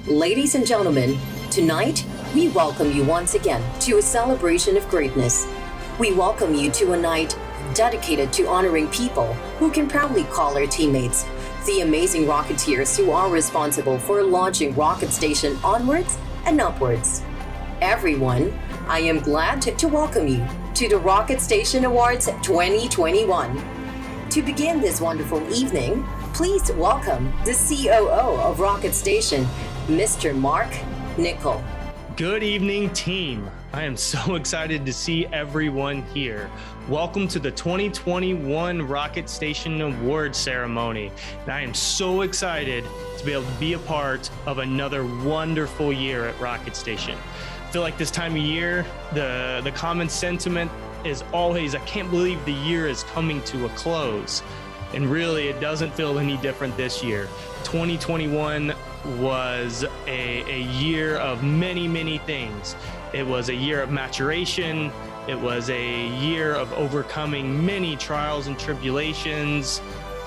Ladies and gentlemen, tonight we welcome you once again to a celebration of greatness. We welcome you to a night dedicated to honoring people who can proudly call our teammates, the amazing Rocketeers who are responsible for launching Rocket Station onwards and upwards. Everyone, I am glad to welcome you to the Rocket Station Awards 2021. To begin this wonderful evening, please welcome the COO of Rocket Station, Mr. Mark Nickel. Good evening, team. I am so excited to see everyone here. Welcome to the 2021 Rocket Station Awards ceremony. And I am so excited to be able to be a part of another wonderful year at Rocket Station. I feel like this time of year, the common sentiment is always, I can't believe the year is coming to a close. And really, it doesn't feel any different this year. 2021 was a year of many, many things. It was a year of maturation. It was a year of overcoming many trials and tribulations.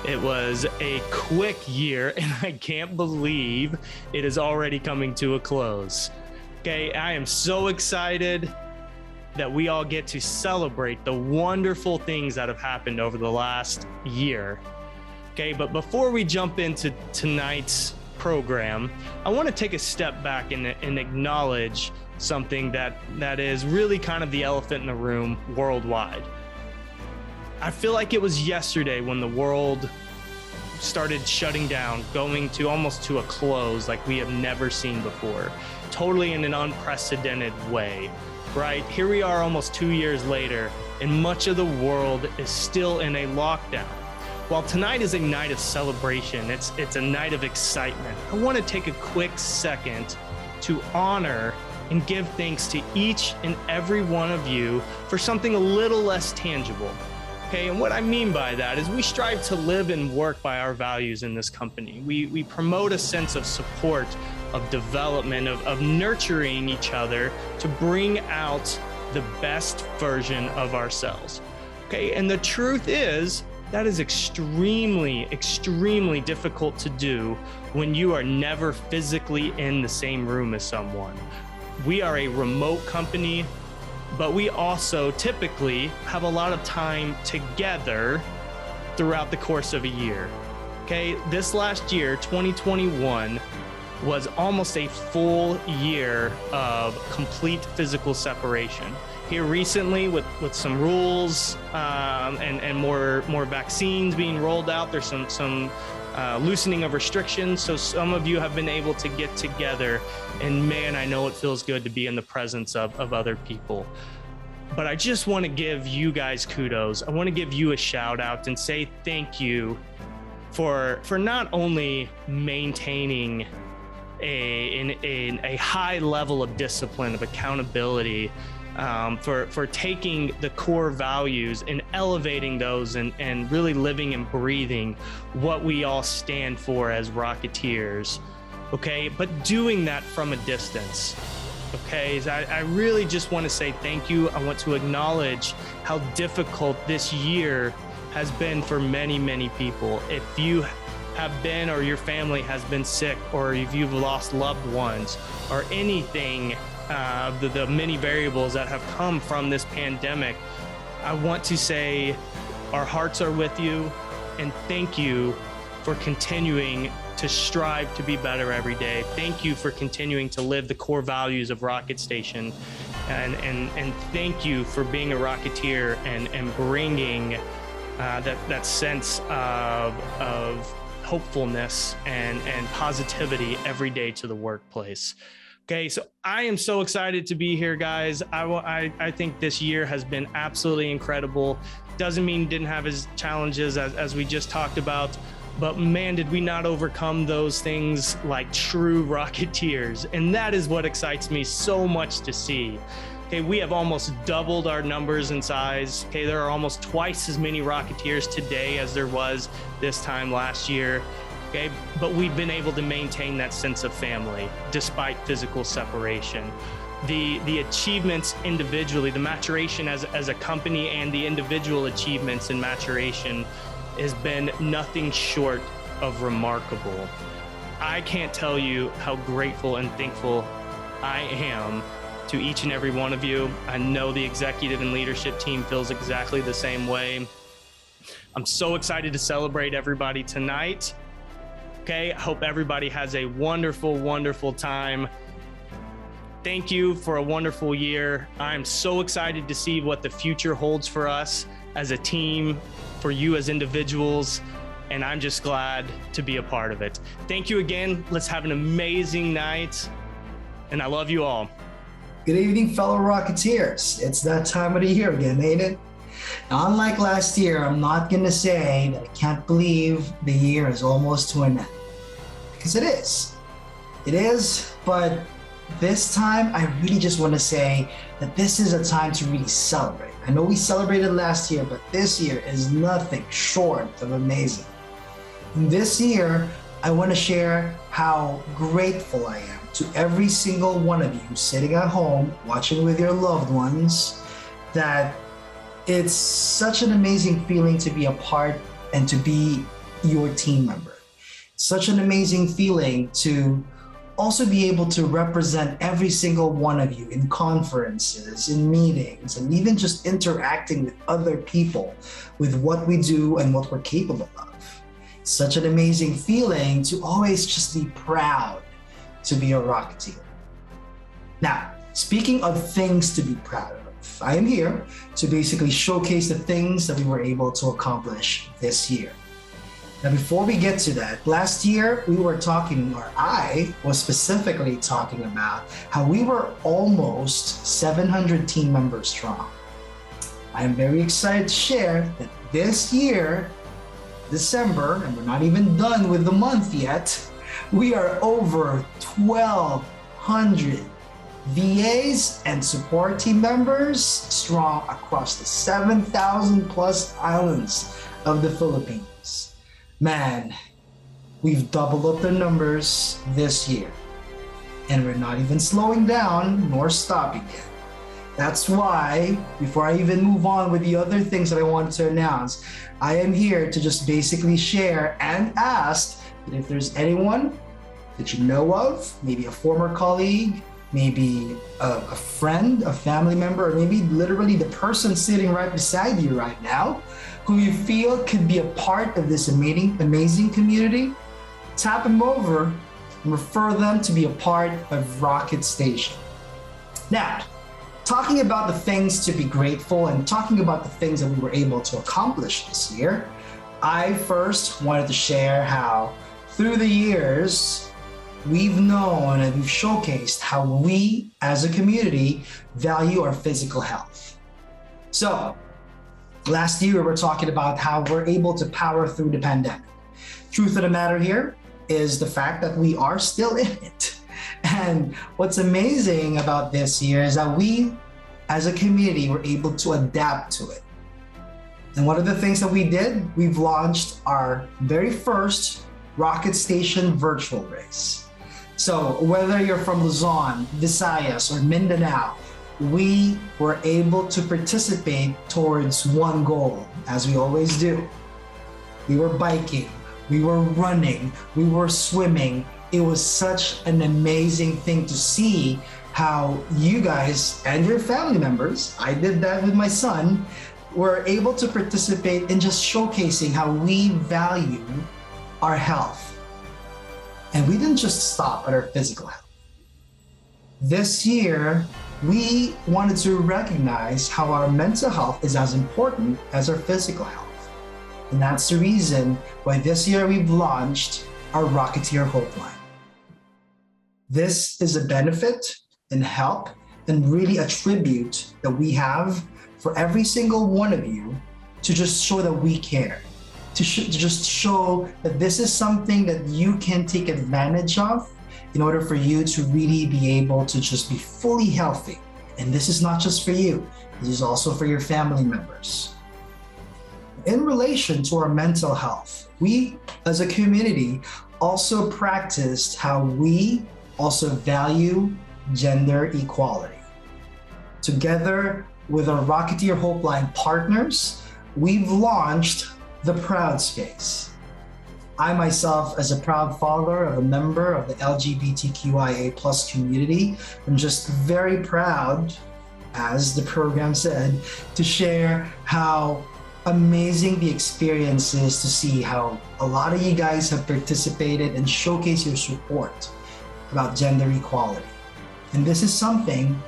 It was a quick year, and I can't believe it is already coming to a close. Okay, I am so excited that we all get to celebrate the wonderful things that have happened over the last year. Okay, but before we jump into tonight's program, I want to take a step back and acknowledge something that is really kind of the elephant in the room worldwide. I feel like it was yesterday when the world started shutting down, going to almost to a close like we have never seen before, totally in an unprecedented way. Right, here we are almost 2 years later, and much of the world is still in a lockdown. While tonight is a night of celebration, it's a night of excitement, I want to take a quick second to honor and give thanks to each and every one of you for something a little less tangible. Okay, and what I mean by that is we strive to live and work by our values in this company. We promote a sense of support, of development, of nurturing each other to bring out the best version of ourselves. Okay, and the truth is that is extremely, extremely difficult to do when you are never physically in the same room as someone. We are a remote company, but we also typically have a lot of time together throughout the course of a year. Okay, this last year, 2021, was almost a full year of complete physical separation. Here recently, with some rules and more vaccines being rolled out, there's some loosening of restrictions. So some of you have been able to get together, and man, I know it feels good to be in the presence of other people. But I just want to give you guys kudos. I want to give you a shout out and say thank you for not only maintaining a high level of discipline, of accountability, for taking the core values and elevating those and really living and breathing what we all stand for as Rocketeers, okay? But doing that from a distance, okay? I really just want to say thank you. I want to acknowledge how difficult this year has been for many, many people. If you have been, or your family has been sick, or if you've lost loved ones, or anything, the many variables that have come from this pandemic, I want to say our hearts are with you, and thank you for continuing to strive to be better every day. Thank you for continuing to live the core values of Rocket Station, and thank you for being a Rocketeer and bringing that sense of hopefulness and positivity every day to the workplace. Okay, so I am so excited to be here, guys. I think this year has been absolutely incredible. Doesn't mean it didn't have its challenges as we just talked about, but man, did we not overcome those things like true Rocketeers. And that is what excites me so much to see. Okay, we have almost doubled our numbers in size. Okay, there are almost twice as many Rocketeers today as there was this time last year. Okay, but we've been able to maintain that sense of family despite physical separation. The achievements individually, the maturation as a company, and the individual achievements and maturation has been nothing short of remarkable. I can't tell you how grateful and thankful I am to each and every one of you. I know the executive and leadership team feels exactly the same way. I'm so excited to celebrate everybody tonight. Okay, I hope everybody has a wonderful, wonderful time. Thank you for a wonderful year. I'm so excited to see what the future holds for us as a team, for you as individuals, and I'm just glad to be a part of it. Thank you again. Let's have an amazing night, and I love you all. Good evening, fellow Rocketeers. It's that time of the year again, ain't it? Now, unlike last year, I'm not going to say that I can't believe the year is almost to an end. Because it is. It is, but this time I really just want to say that this is a time to really celebrate. I know we celebrated last year, but this year is nothing short of amazing. And this year, I want to share how grateful I am to every single one of you sitting at home, watching with your loved ones, that it's such an amazing feeling to be a part and to be your team member. Such an amazing feeling to also be able to represent every single one of you in conferences, in meetings, and even just interacting with other people with what we do and what we're capable of. Such an amazing feeling to always just be proud to be a Rocketeer. Now, speaking of things to be proud of, I am here to basically showcase the things that we were able to accomplish this year. Now, before we get to that, last year we were talking, or I was specifically talking about how we were almost 700 team members strong. I am very excited to share that this year, December, and we're not even done with the month yet, we are over 1,200 VAs and support team members strong across the 7,000 plus islands of the Philippines. Man, we've doubled up the numbers this year, and we're not even slowing down nor stopping yet. That's why, before I even move on with the other things that I wanted to announce, I am here to just basically share and ask that if there's anyone that you know of, maybe a former colleague, maybe a friend, a family member, or maybe literally the person sitting right beside you right now, who you feel could be a part of this amazing community, tap them over and refer them to be a part of Rocket Station. Now, talking about the things to be grateful and talking about the things that we were able to accomplish this year, I first wanted to share how through the years, we've known and we've showcased how we as a community value our physical health. So last year, we were talking about how we're able to power through the pandemic. Truth of the matter here is the fact that we are still in it. And what's amazing about this year is that we, as a community, were able to adapt to it. And one of the things that we did, we've launched our very first Rocket Station virtual race. So whether you're from Luzon, Visayas, or Mindanao, we were able to participate towards one goal, as we always do. We were biking, we were running, we were swimming. It was such an amazing thing to see how you guys and your family members, I did that with my son, were able to participate in just showcasing how we value our health. And we didn't just stop at our physical health. This year, we wanted to recognize how our mental health is as important as our physical health. And that's the reason why this year we've launched our Rocketeer Hope Line. This is a benefit and help and really a tribute that we have for every single one of you to just show that we care. To just show that this is something that you can take advantage of in order for you to really be able to just be fully healthy. And this is not just for you, this is also for your family members. In relation to our mental health, we as a community also practiced how we also value gender equality. Together with our Rocketeer Hope Line partners, we've launched the Proud Space. I myself, as a proud father of a member of the LGBTQIA plus community, am just very proud, as the program said, to share how amazing the experience is to see how a lot of you guys have participated and showcased your support about gender equality. And this is something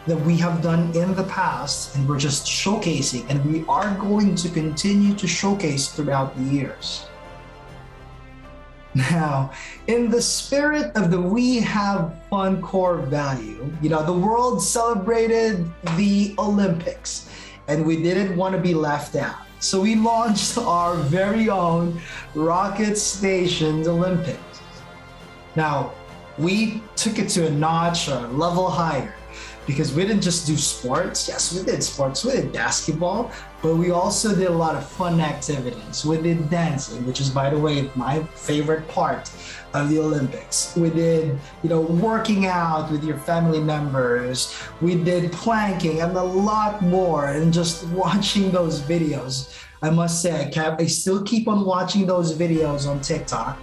that we have done in the past, and we're just showcasing, and we are going to continue to showcase throughout the years. Now, in the spirit of the We Have Fun core value, the world celebrated the Olympics, and we didn't want to be left out. So we launched our very own Rocket Stations Olympics. Now, we took it to a notch or a level higher, because we didn't just do sports. Yes, we did sports. We did basketball, but we also did a lot of fun activities. We did dancing, which is, by the way, my favorite part of the Olympics. We did, working out with your family members. We did planking and a lot more. And just watching those videos, I must say, I still keep on watching those videos on TikTok,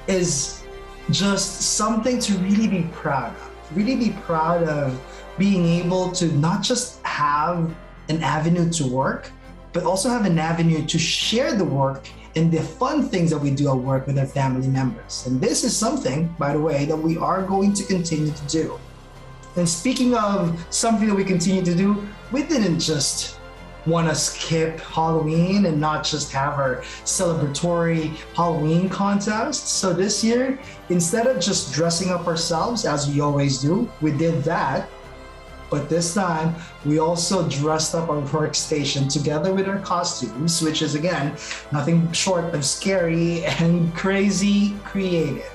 is just something to really be proud of. Really be proud of being able to not just have an avenue to work, but also have an avenue to share the work and the fun things that we do at work with our family members. And this is something, by the way, that we are going to continue to do. And speaking of something that we continue to do, we didn't just want to skip Halloween and not just have our celebratory Halloween contest. So this year, instead of just dressing up ourselves as we always do, we did that. But this time, we also dressed up our workstation together with our costumes, which is, again, nothing short of scary and crazy creative.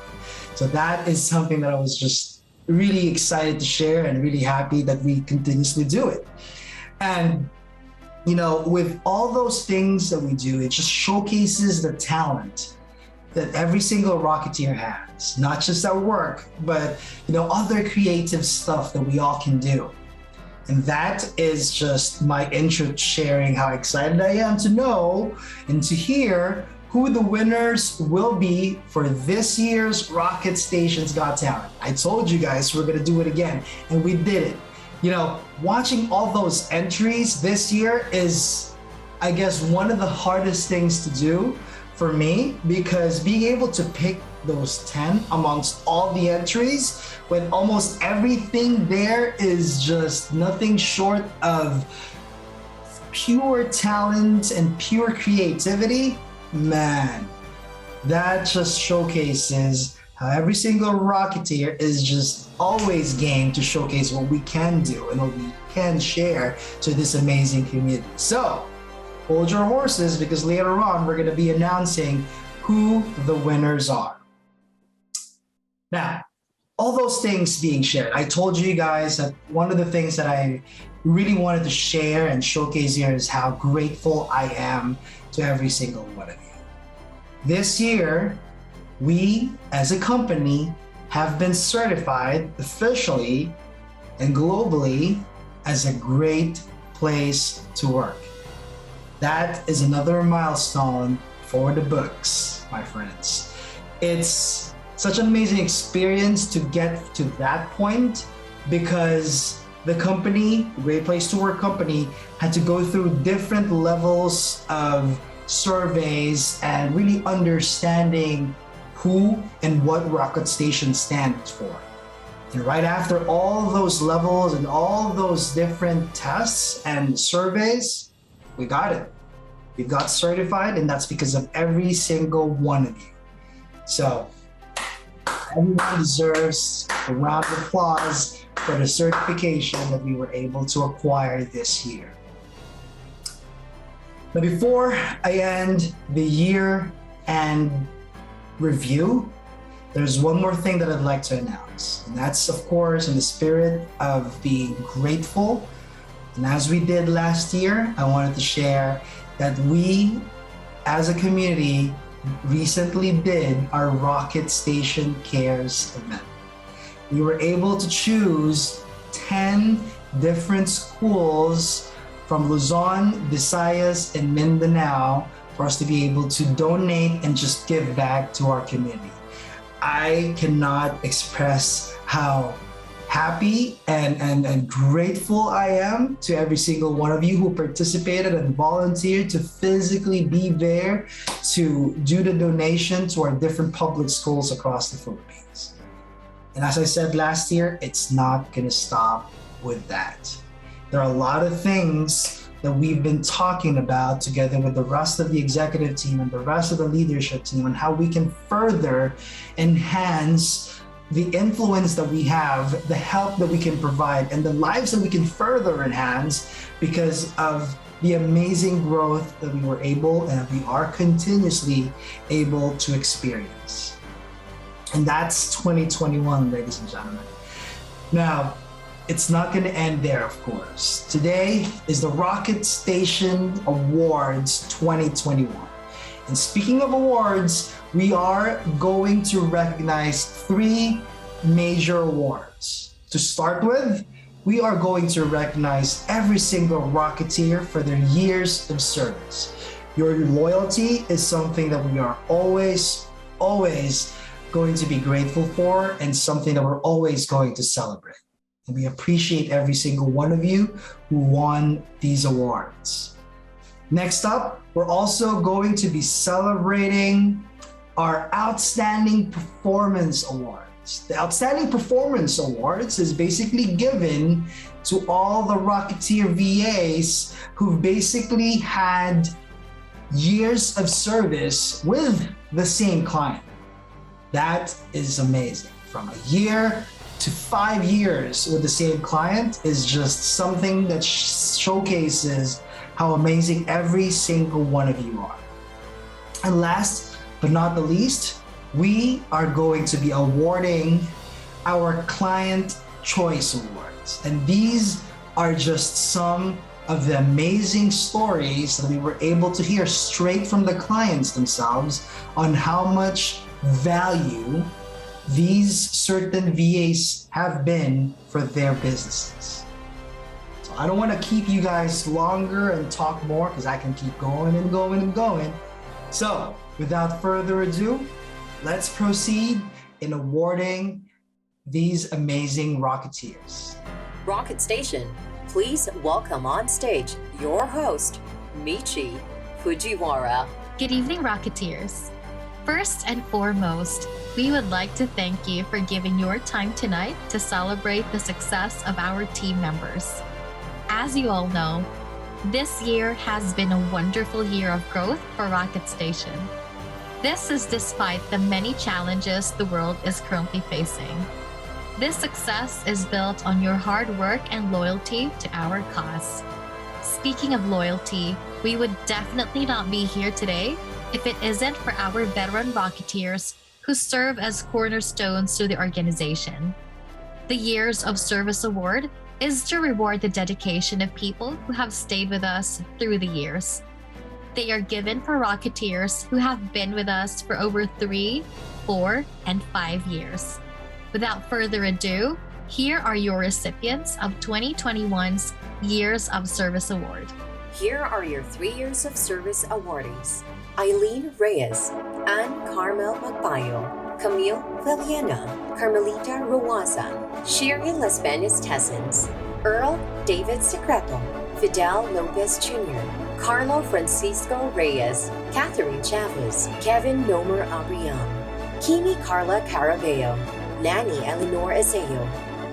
So that is something that I was just really excited to share and really happy that we continuously do it. And, with all those things that we do, it just showcases the talent that every single Rocketeer has, not just at work, but, other creative stuff that we all can do. And that is just my intro sharing how excited I am to know and to hear who the winners will be for this year's Rocket Stations Got Talent. I told you guys we're gonna do it again, and we did it. Watching all those entries this year is, I guess, one of the hardest things to do for me, because being able to pick those 10 amongst all the entries when almost everything there is just nothing short of pure talent and pure creativity, man, that just showcases how every single Rocketeer is just always game to showcase what we can do and what we can share to this amazing community. So hold your horses, because later on we're going to be announcing who the winners are. Now, all those things being shared, I told you guys that one of the things that I really wanted to share and showcase here is how grateful I am to every single one of you. This year, we as a company have been certified officially and globally as a great place to work. That is another milestone for the books, my friends. It's such an amazing experience to get to that point, because the company, Great Place to Work company, had to go through different levels of surveys and really understanding who and what Rocket Station stands for. And right after all those levels and all those different tests and surveys, we got it. We got certified, and that's because of every single one of you. So everyone deserves a round of applause for the certification that we were able to acquire this year. But before I end the year and review, there's one more thing that I'd like to announce. And that's, of course, in the spirit of being grateful. And as we did last year, I wanted to share that we, as a community, recently did our Rocket Station Cares event. We were able to choose 10 different schools from Luzon, Visayas, and Mindanao for us to be able to donate and just give back to our community. I cannot express how happy and grateful I am to every single one of you who participated and volunteered to physically be there to do the donation to our different public schools across the Philippines. And as I said last year, it's not going to stop with that. There are a lot of things that we've been talking about together with the rest of the executive team and the rest of the leadership team on how we can further enhance the influence that we have, the help that we can provide, and the lives that we can further enhance because of the amazing growth that we were able and we are continuously able to experience. And that's 2021, ladies and gentlemen. Now, it's not going to end there, of course. Today is the Rocket Station Awards 2021. And speaking of awards, we are going to recognize 3 major awards. To start with, we are going to recognize every single Rocketeer for their years of service. Your loyalty is something that we are always going to be grateful for and something that we're always going to celebrate. And we appreciate every single one of you who won these awards. Next up, we're also going to be celebrating our Outstanding Performance Awards. The Outstanding Performance Awards is basically given to all the Rocketeer VAs who've basically had years of service with the same client. That is amazing. From a year to 5 years with the same client is just something that showcases how amazing every single one of you are. And last but not the least, we are going to be awarding our Client Choice Awards. And these are just some of the amazing stories that we were able to hear straight from the clients themselves on how much value these certain VAs have been for their businesses. So I don't want to keep you guys longer and talk more because I can keep going and going and going. So without further ado, let's proceed in awarding these amazing Rocketeers. Rocket Station, please welcome on stage your host, Michi Fujiwara. Good evening, Rocketeers. First and foremost, we would like to thank you for giving your time tonight to celebrate the success of our team members. As you all know, this year has been a wonderful year of growth for Rocket Station. This is despite the many challenges the world is currently facing. This success is built on your hard work and loyalty to our cause. Speaking of loyalty, we would definitely not be here today if it isn't for our veteran Rocketeers who serve as cornerstones to the organization. The Years of Service Award is to reward the dedication of people who have stayed with us through the years. They are given for Rocketeers who have been with us for over 3, 4, and 5 years. Without further ado, here are your recipients of 2021's Years of Service Award. Here are your 3 years of service awardees: Eileen Reyes, Ann Carmel Magbayo, Camille Villena, Carmelita Ruazan, Shiri Las Vegas Tessens, Earl David Secreto, Fidel Lopez Jr., Carlo Francisco Reyes, Catherine Chavez, Kevin Nomer Abriam, Kimi Carla Carabeo, Nanny Eleanor Ezeo,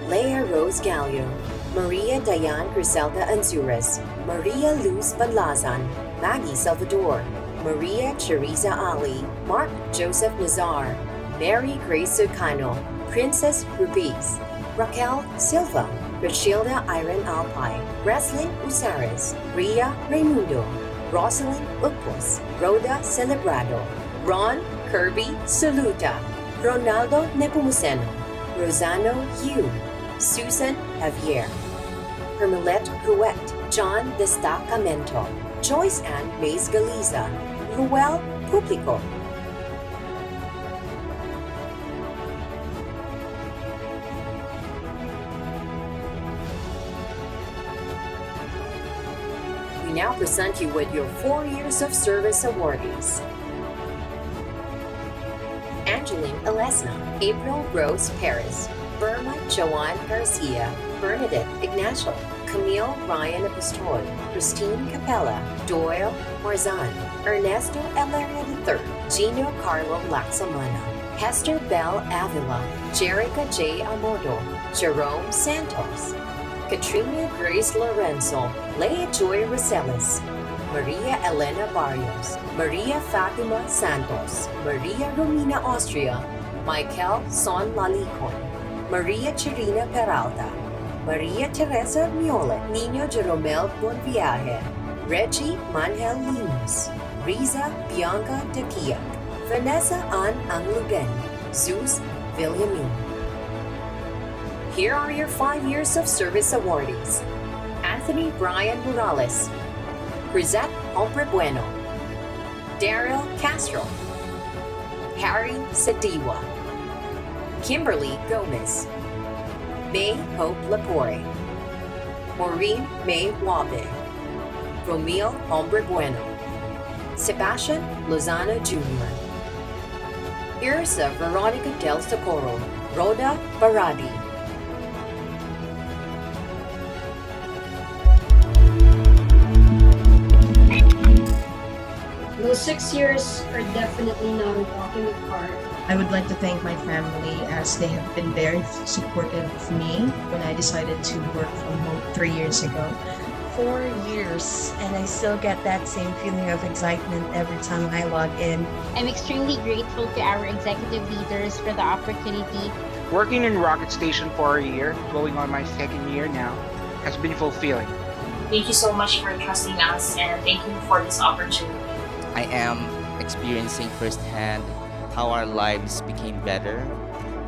Leia Rose Gallio, Maria Diane Griselda Anzures, Maria Luz Banlazan, Maggie Salvador, Maria Teresa Ali, Mark Joseph Nazar, Mary Grace Sucano, Princess Rubiz, Raquel Silva, Rachilda Iron Alpine, Reslin Usares, Ria Raimundo, Rosalind Upos, Rhoda Celebrado, Ron Kirby Soluta, Ronaldo Nepomuceno, Rosano Yu, Susan Javier, Hermelette Ruet, John Destacamento, Joyce Ann Mays Galiza, Ruel Publico. We now present you with your 4 years of service awardees. Angeline Elesna, April Rose Perez, Burma Joanne Garcia, Bernadette Ignacio, Camille Ryan Apostol, Christine Capella, Doyle Marzan, Ernesto Elaria III, Gino Carlo Laxamana, Hester Bell Avila, Jerica J. Amodo, Jerome Santos, Katrina Grace Lorenzo, Leah Joy Rosales, Maria Elena Barrios, Maria Fatima Santos, Maria Romina Austria, Michael Son Lalicon, Maria Chirina Peralta, Maria Teresa Miola, Nino Jeromel Bonviaje, Reggie Manhel Limus, Riza Bianca Dakiak, Vanessa Ann Angluben, Zeus Villamin. Here are your 5 years of service awardees. Anthony Brian Morales, Brizette Hombre Bueno, Daryl Castro, Harry Sadiwa, Kimberly Gomez, May Hope Lapore, Maureen May Wabe, Romeo Hombre Bueno, Sebastian Lozano Jr., Irsa Veronica Del Socorro, Rhoda Baradi. Those 6 years are definitely not a walk in the park. I would like to thank my family as they have been very supportive of me when I decided to work from home 3 years ago. 4 years, and I still get that same feeling of excitement every time I log in. I'm extremely grateful to our executive leaders for the opportunity. Working in Rocket Station for a year, going on my second year now, has been fulfilling. Thank you so much for trusting us, and thank you for this opportunity. I am experiencing firsthand how our lives became better.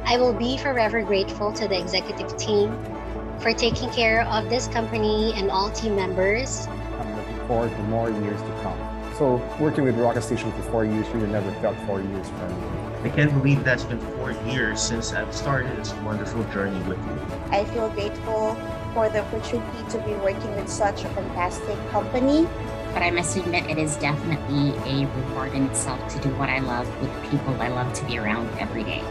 I will be forever grateful to the executive team for taking care of this company and all team members. I'm looking forward to more years to come. So working with Rocket Station for 4 years really never felt 4 years for me. I can't believe that's been 4 years since I've started this wonderful journey with you. I feel grateful for the opportunity to be working with such a fantastic company. But I must admit, it is definitely a reward in itself to do what I love with people I love to be around every day.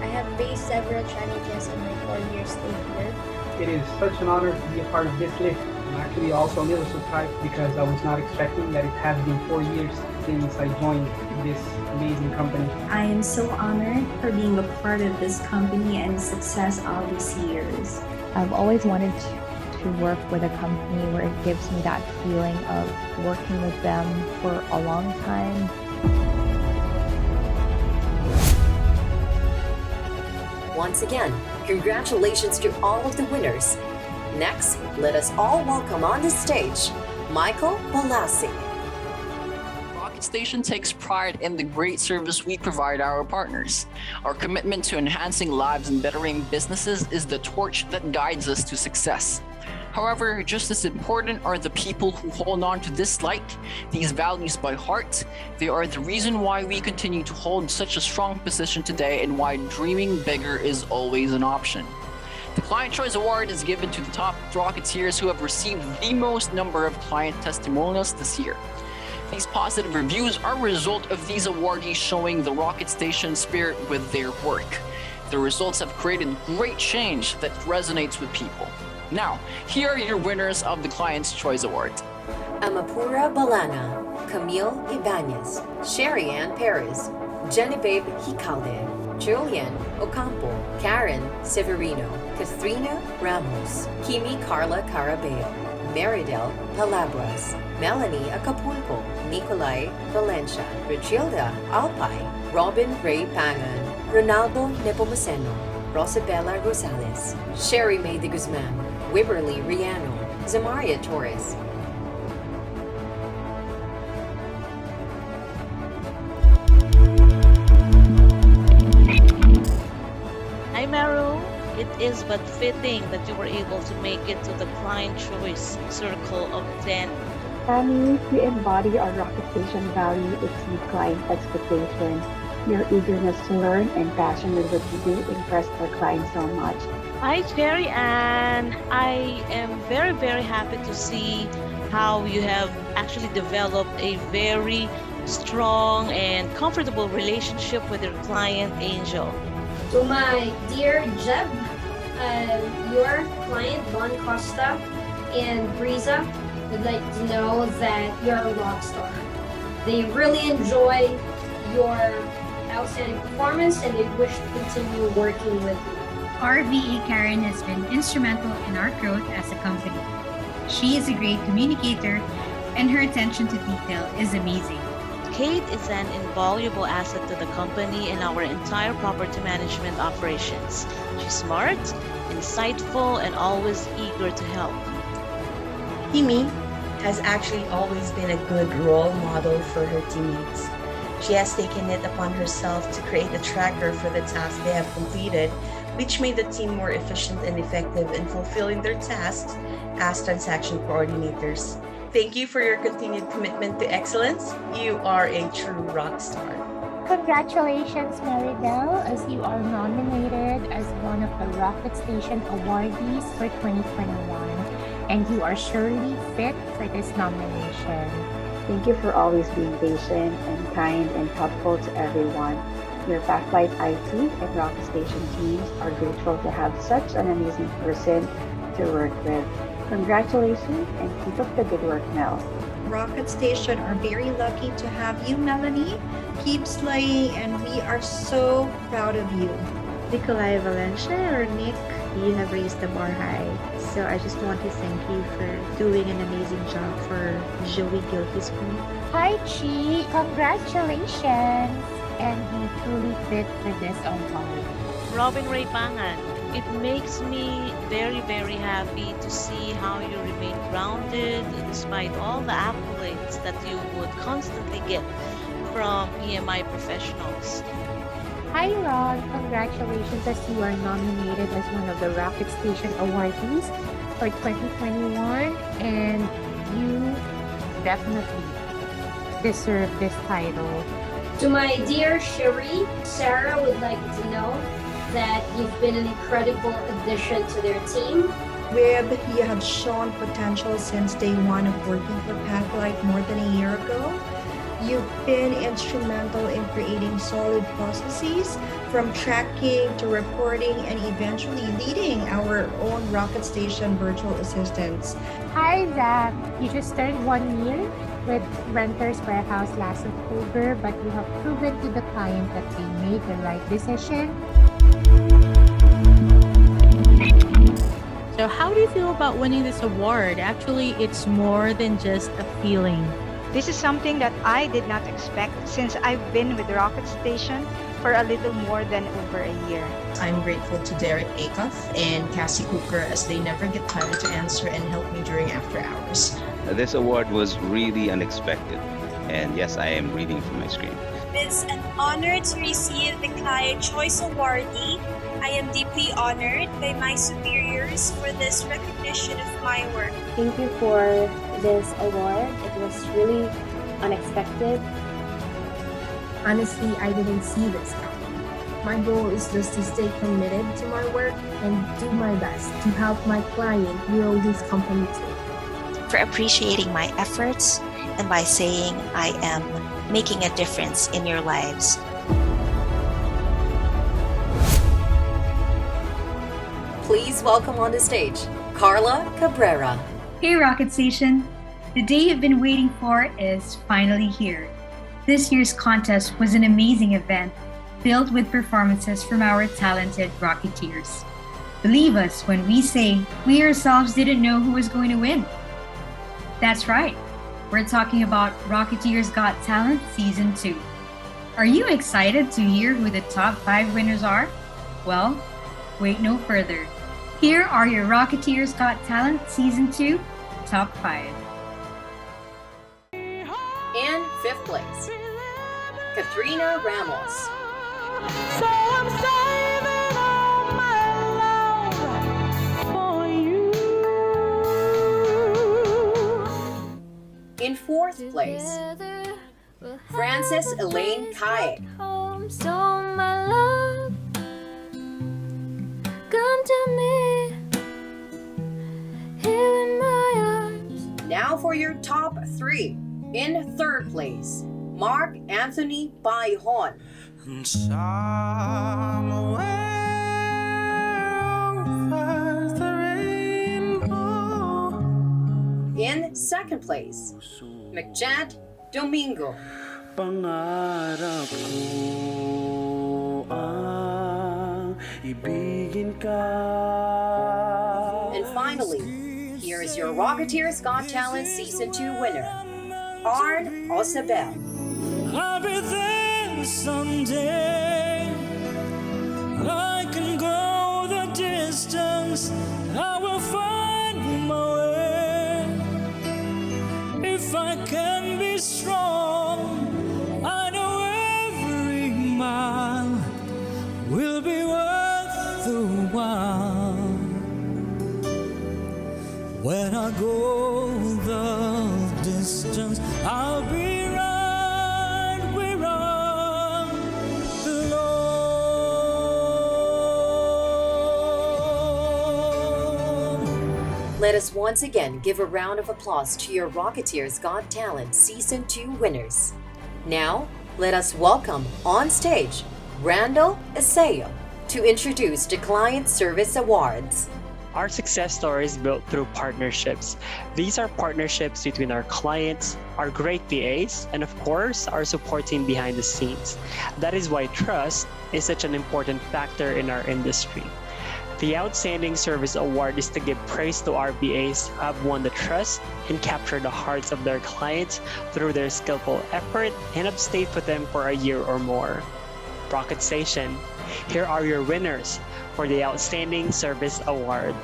I have faced several challenges in my 4 years stay here. It is such an honor to be a part of this list. I'm actually also a little surprised because I was not expecting that it has been 4 years since I joined this amazing company. I am so honored for being a part of this company and success all these years. I've always wanted to work with a company where it gives me that feeling of working with them for a long time. Once again, congratulations to all of the winners. Next, let us all welcome on the stage Michael Balassi. Rocket Station takes pride in the great service we provide our partners. Our commitment to enhancing lives and bettering businesses is the torch that guides us to success. However, just as important are the people who hold on to this light, these values by heart. They are the reason why we continue to hold such a strong position today and why dreaming bigger is always an option. The Client Choice Award is given to the top Rocketeers who have received the most number of client testimonials this year. These positive reviews are a result of these awardees showing the Rocket Station spirit with their work. The results have created great change that resonates with people. Now, here are your winners of the Client's Choice Award. Amapura Balana, Camille Ibanez, Sherry Ann Perez, Genevieve Hicalde, Julian Ocampo, Karen Severino, Kathrina Ramos, Kimi Carla Carabeo, Meridel Palabras, Melanie Acapulco, Nicolai Valencia, Richilda Alpay, Robin Ray Pangan, Ronaldo Nepomuceno, Rosabella Rosales, Sherry May de Guzman, Wibberly Riano, Zamaria Torres. Hi Meryl, it is but fitting that you were able to make it to the Client Choice Circle of 10. Tammy, you embody our Rocket Station value, exceed client expectation. Your eagerness to learn and passion with what you do impress our clients so much. Hi Jerry Ann, I am very happy to see how you have actually developed a very strong and comfortable relationship with your client, Angel. To my dear Jeb, your client Don Costa and Brisa would like to know that you're a rock star. They really enjoy your outstanding performance and they wish to continue working with you. Our VA Karen has been instrumental in our growth as a company. She is a great communicator and her attention to detail is amazing. Kate is an invaluable asset to the company and our entire property management operations. She's smart, insightful, and always eager to help. Kimi has actually always been a good role model for her teammates. She has taken it upon herself to create a tracker for the tasks they have completed, which made the team more efficient and effective in fulfilling their tasks as transaction coordinators. Thank you for your continued commitment to excellence. You are a true rock star. Congratulations, Maribel, as you are nominated as one of the Rocket Station awardees for 2021, and you are surely fit for this nomination. Thank you for always being patient and kind and helpful to everyone. Your Backlight IT and Rocket Station teams are grateful to have such an amazing person to work with. Congratulations and keep up the good work, Mel. Rocket Station are very lucky to have you, Melanie. Keep slaying and we are so proud of you. Nikolai Valencia or Nick, you have raised the bar high. So I just want to thank you for doing an amazing job for Joey Gilkispoon. Hi, Chi. Congratulations. And you truly fit for this award. Robin Ray Pangan, it makes me very, very happy to see how you remain grounded despite all the accolades that you would constantly get from PMI professionals. Hi, Ron. Congratulations as you are nominated as one of the Rocket Station awardees for 2021, and you definitely deserve this title. To my dear Cherie, Sarah would like to know that you've been an incredible addition to their team. Wib, you have shown potential since day one of working for Pathlight more than a year ago. You've been instrumental in creating solid processes from tracking to reporting and eventually leading our own Rocket Station virtual assistants. Hi, Zach. You just turned 1 year with Renters Warehouse last October, but you have proven to the client that they made the right decision. So how do you feel about winning this award? Actually, it's more than just a feeling. This is something that I did not expect since I've been with Rocket Station for a little more than over a year. I'm grateful to Derek Acuff and Cassie Cooker as they never get tired to answer and help me during after hours. This award was really unexpected, and yes, I am reading from my screen. It's an honor to receive the Client Choice Awardee. I am deeply honored by my superiors for this recognition of my work. Thank you for this award. It was really unexpected. Honestly, I didn't see this coming. My goal is just to stay committed to my work and do my best to help my client grow his company too. For appreciating my efforts and by saying I am making a difference in your lives. Please welcome on the stage, Carla Cabrera. Hey Rocket Station! The day you've been waiting for is finally here. This year's contest was an amazing event filled with performances from our talented Rocketeers. Believe us when we say we ourselves didn't know who was going to win. That's right, we're talking about Rocketeers Got Talent Season 2. Are you excited to hear who the top 5 winners are? Well, wait no further. Here are your Rocketeers Got Talent Season 2 Top 5. And 5th place, Katrina Ramos. So I'm saving all my love for you. In 4th place, Frances Elaine Kai. So my love, come to me, here in my arms. Now for your top 3. In third place, Mark Anthony Baihon. Somewhere over the rainbow. In second place, McJad Domingo. Pangarap ko ang ibigin ka. And finally, here is your Rocketeers Got Talent Season 2 winner, Arn Osabel. I'll be there someday. I can go the distance. I will find my way. If I can be strong, I know every mile will be worth the while. When I go the distance, I'll be right where I belong. Let us once again give a round of applause to your Rocketeers Got Talent Season 2 winners. Now, let us welcome on stage Randall Aseo to introduce the Client Service Awards. Our success story is built through partnerships. These are partnerships between our clients, our great VAs, and of course, our support team behind the scenes. That is why trust is such an important factor in our industry. The Outstanding Service Award is to give praise to our VAs who have won the trust and captured the hearts of their clients through their skillful effort and have stayed with them for a year or more. Rocket Station, here are your winners for the Outstanding Service Award.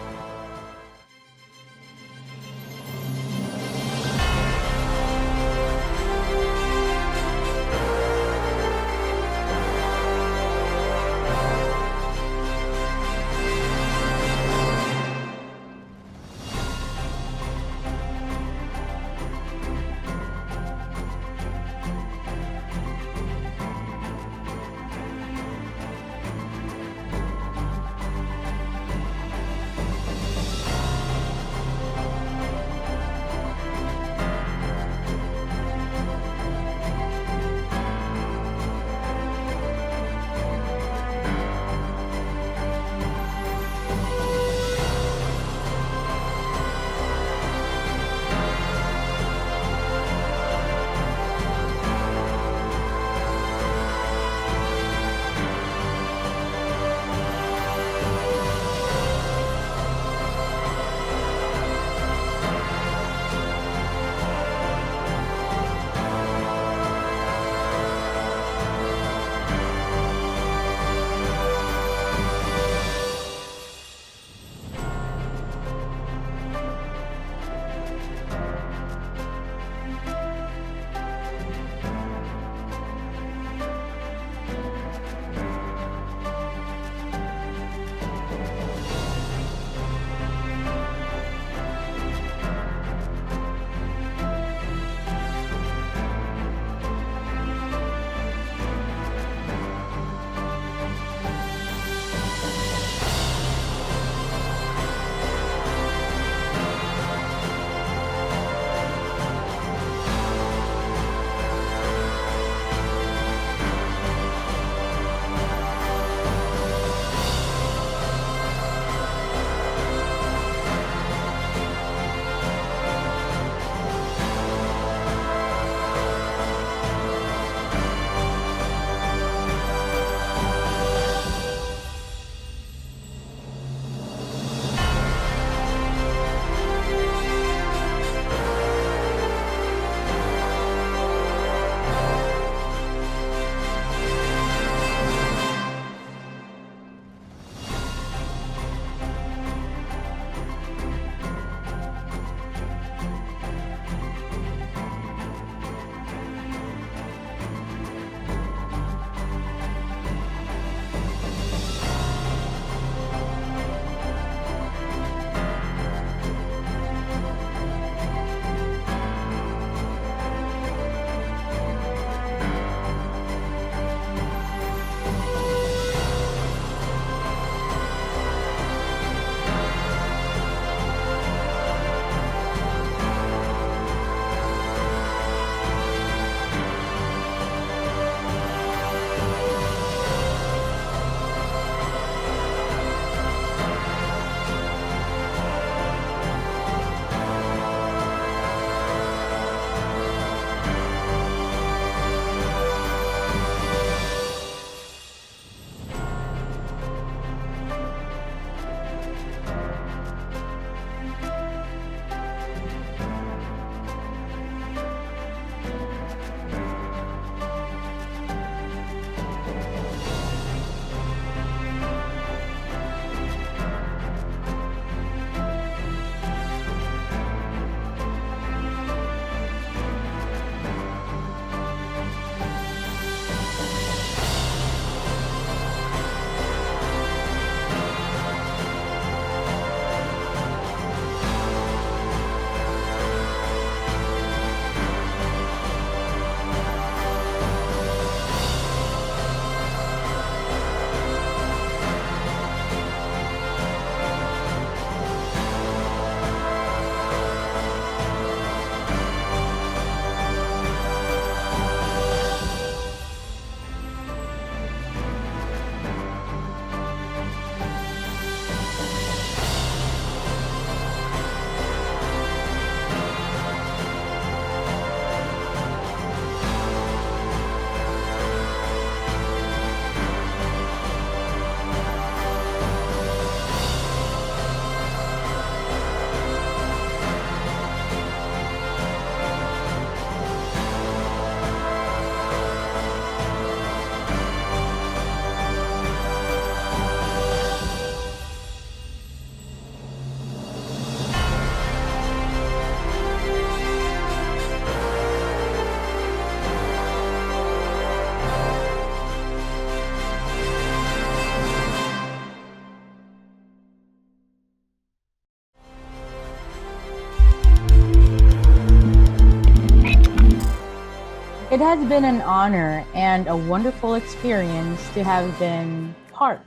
It has been an honor and a wonderful experience to have been part.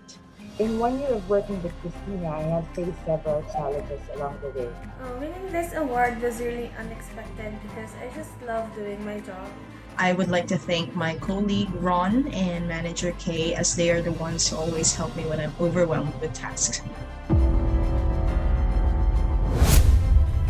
In 1 year of working with Christina, I have faced several challenges along the way. Winning this award was really unexpected because I just love doing my job. I would like to thank my colleague Ron and manager Kay, as they are the ones who always help me when I'm overwhelmed with tasks.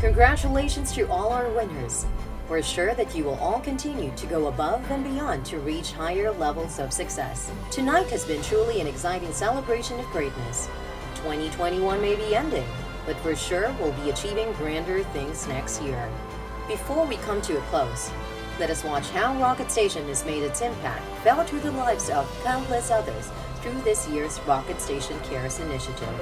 Congratulations to all our winners. We're sure that you will all continue to go above and beyond to reach higher levels of success. Tonight has been truly an exciting celebration of greatness. 2021 may be ending, but for sure we'll be achieving grander things next year. Before we come to a close, let us watch how Rocket Station has made its impact felt through the lives of countless others through this year's Rocket Station Cares initiative.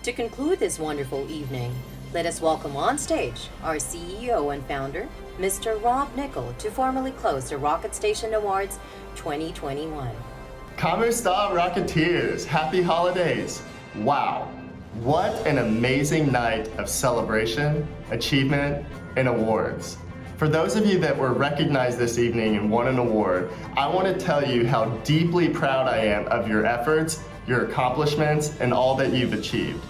To conclude this wonderful evening, let us welcome on stage our CEO and founder, Mr. Rob Nickel, to formally close the Rocket Station Awards 2021. Kamusta Rocketeers, happy holidays. Wow, what an amazing night of celebration, achievement, and awards. For those of you that were recognized this evening and won an award, I want to tell you how deeply proud I am of your efforts, your accomplishments, and all that you've achieved.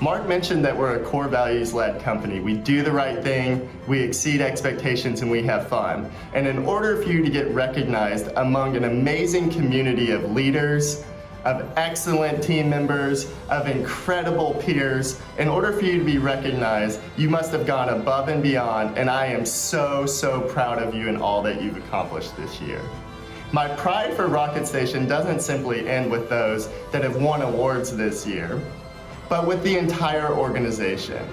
Mark mentioned that we're a core values-led company. We do the right thing, we exceed expectations, and we have fun. And in order for you to get recognized among an amazing community of leaders, of excellent team members, of incredible peers, in order for you to be recognized, you must have gone above and beyond, and I am so, so proud of you and all that you've accomplished this year. My pride for Rocket Station doesn't simply end with those that have won awards this year, but with the entire organization.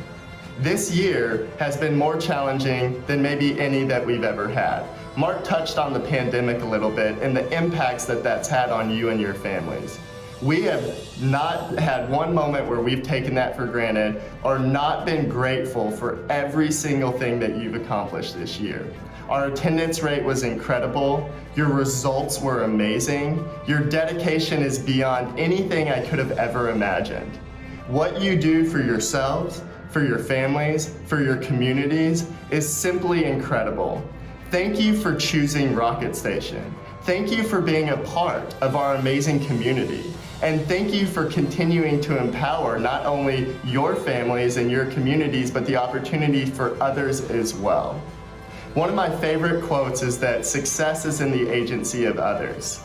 This year has been more challenging than maybe any that we've ever had. Mark touched on the pandemic a little bit and the impacts that that's had on you and your families. We have not had one moment where we've taken that for granted or not been grateful for every single thing that you've accomplished this year. Our attendance rate was incredible. Your results were amazing. Your dedication is beyond anything I could have ever imagined. What you do for yourselves, for your families, for your communities is simply incredible. Thank you for choosing Rocket Station. Thank you for being a part of our amazing community. And thank you for continuing to empower not only your families and your communities, but the opportunity for others as well. One of my favorite quotes is that success is in the agency of others.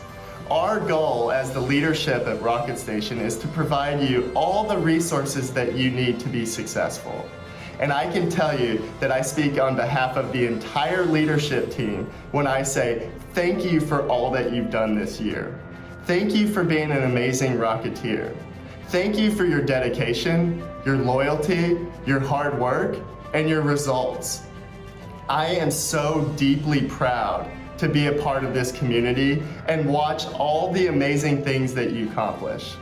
Our goal as the leadership at Rocket Station is to provide you all the resources that you need to be successful. And I can tell you that I speak on behalf of the entire leadership team when I say thank you for all that you've done this year. Thank you for being an amazing Rocketeer. Thank you for your dedication, your loyalty, your hard work, and your results. I am so deeply proud to be a part of this community and watch all the amazing things that you accomplish.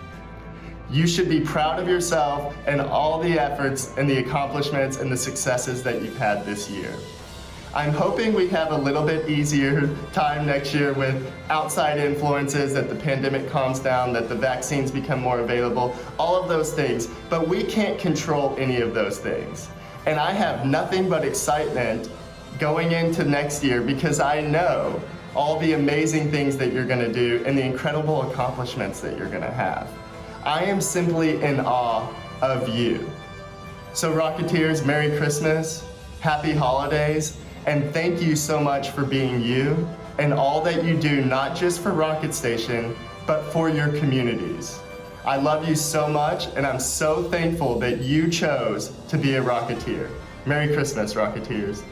You should be proud of yourself and all the efforts and the accomplishments and the successes that you've had this year. I'm hoping we have a little bit easier time next year with outside influences, that the pandemic calms down, that the vaccines become more available, all of those things, but we can't control any of those things. And I have nothing but excitement going into next year because I know all the amazing things that you're gonna do and the incredible accomplishments that you're gonna have. I am simply in awe of you. So Rocketeers, Merry Christmas, Happy Holidays, and thank you so much for being you and all that you do, not just for Rocket Station, but for your communities. I love you so much, and I'm so thankful that you chose to be a Rocketeer. Merry Christmas, Rocketeers.